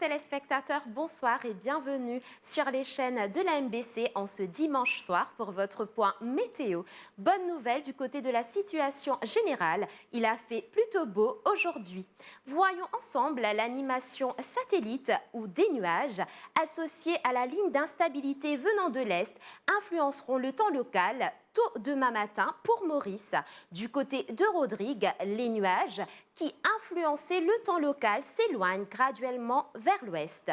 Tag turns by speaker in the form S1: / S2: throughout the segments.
S1: téléspectateurs, bonsoir et bienvenue sur les chaînes de la MBC en ce dimanche soir pour votre point météo. Bonne nouvelle du côté de la situation générale, il a fait plutôt beau aujourd'hui. Voyons ensemble l'animation satellite où des nuages associés à la ligne d'instabilité venant de l'Est influenceront le temps local tôt demain matin pour Maurice. Du côté de Rodrigue, les nuages qui influençaient le temps local s'éloignent graduellement vers l'ouest.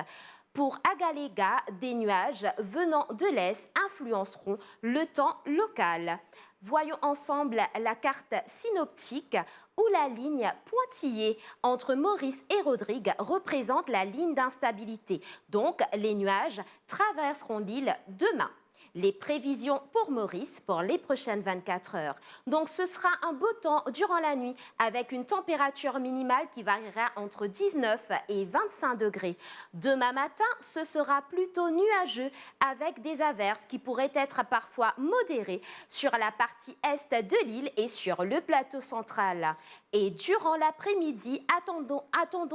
S1: Pour Agalega, des nuages venant de l'est influenceront le temps local. Voyons ensemble la carte synoptique où la ligne pointillée entre Maurice et Rodrigue représente la ligne d'instabilité. Donc, les nuages traverseront l'île demain. Les prévisions pour Maurice pour les prochaines 24 heures. Donc ce sera un beau temps durant la nuit avec une température minimale qui variera entre 19 et 25 degrés. Demain matin, ce sera plutôt nuageux avec des averses qui pourraient être parfois modérées sur la partie est de l'île et sur le plateau central. Et durant l'après-midi, attendons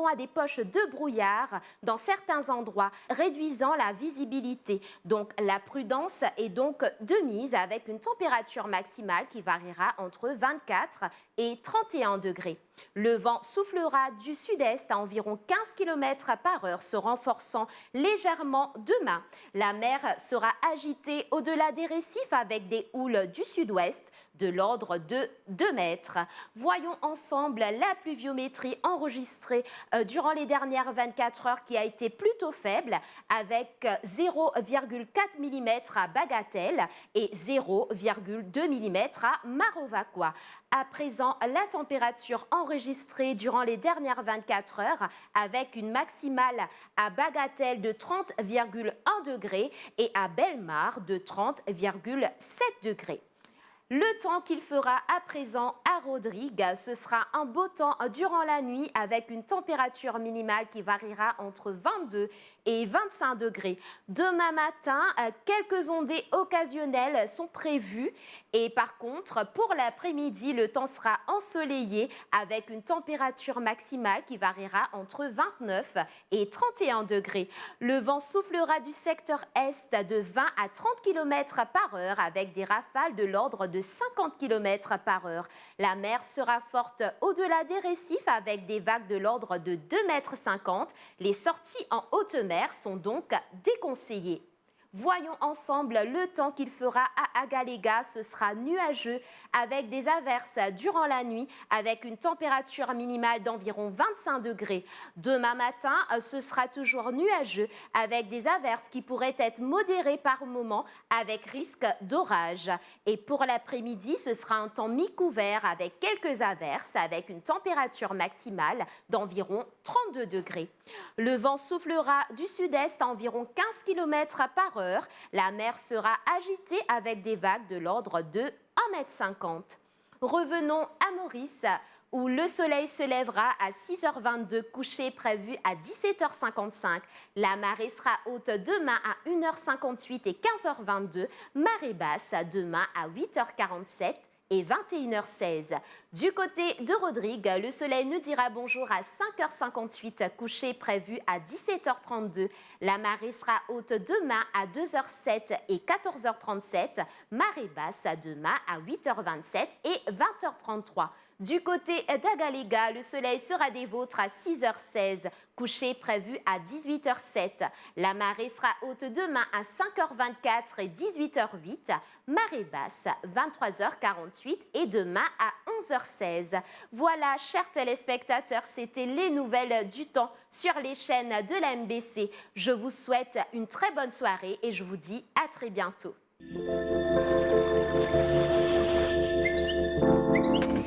S1: à des poches de brouillard dans certains endroits, réduisant la visibilité. Donc la prudence est donc de mise avec une température maximale qui variera entre 24 et 31 degrés. Le vent soufflera du sud-est à environ 15 km par heure, se renforçant légèrement demain. La mer sera agitée au-delà des récifs avec des houles du sud-ouest de l'ordre de 2 mètres. Voyons ensemble la pluviométrie enregistrée durant les dernières 24 heures qui a été plutôt faible avec 0,4 mm à Bagatelle et 0,2 mm à Marovacois. À présent, la température enregistrée durant les dernières 24 heures avec une maximale à Bagatelle de 30,1 degrés et à Bellemare de 30,7 degrés. Le temps qu'il fera à présent à Rodrigue, ce sera un beau temps durant la nuit avec une température minimale qui variera entre 22 et 25 degrés. Demain matin, quelques ondées occasionnelles sont prévues et par contre, pour l'après-midi, le temps sera ensoleillé avec une température maximale qui variera entre 29 et 31 degrés. Le vent soufflera du secteur est de 20 à 30 km par heure avec des rafales de l'ordre de 50 km par heure. La mer sera forte au-delà des récifs avec des vagues de l'ordre de 2,50 m. Les sorties en haute mer sont donc déconseillées. Voyons ensemble le temps qu'il fera à Agalega. Ce sera nuageux avec des averses durant la nuit avec une température minimale d'environ 25 degrés. Demain matin, ce sera toujours nuageux avec des averses qui pourraient être modérées par moments avec risque d'orage. Et pour l'après-midi, ce sera un temps mi-couvert avec quelques averses avec une température maximale d'environ 32 degrés. Le vent soufflera du sud-est à environ 15 km par heure. La mer sera agitée avec des vagues de l'ordre de 1,50 m. Revenons à Maurice où le soleil se lèvera à 6h22, coucher prévu à 17h55. La marée sera haute demain à 1h58 et 15h22, marée basse demain à 8h47 et 21h16. Du côté de Rodrigue, le soleil nous dira bonjour à 5h58, coucher prévu à 17h32. La marée sera haute demain à 2h07 et 14h37, marée basse demain à 8h27 et 20h33. Du côté d'Agalega, le soleil sera des vôtres à 6h16, coucher prévu à 18h07. La marée sera haute demain à 5h24 et 18h08, marée basse 23h48 et demain à 11h16. Voilà, chers téléspectateurs, c'était les nouvelles du temps sur les chaînes de la MBC. Je vous souhaite une très bonne soirée et je vous dis à très bientôt.